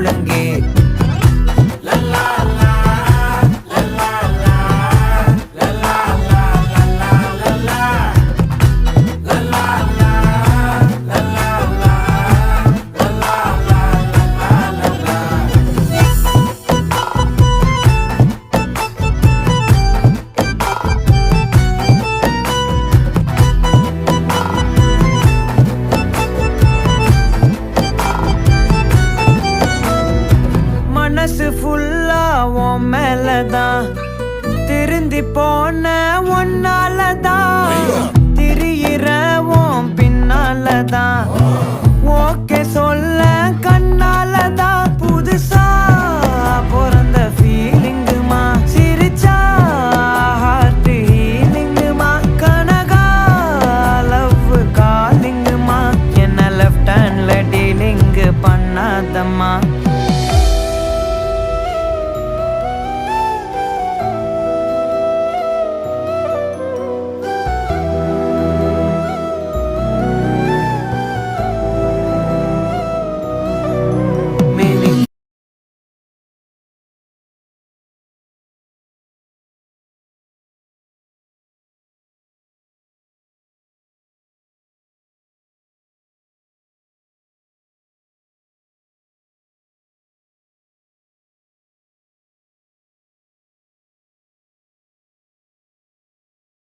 ஒழுங்கே. மனசு ஃபுல்லா உன் மேலதான், திருந்தி போன ஒன்னாலதான், திரியிற உன் பின்னாலதான், ஓகே சொல்ல கண்ணாலதான். புதுசா பிறந்த ஃபீலிங்குமா, சிரிச்சா ஹார்ட் ஹீலிங்குமா, கனகா லவ் காலிங்குமா, என்ன லெஃப்ட் ஹேண்ட்ல டீலிங் பண்ணாதம்மா.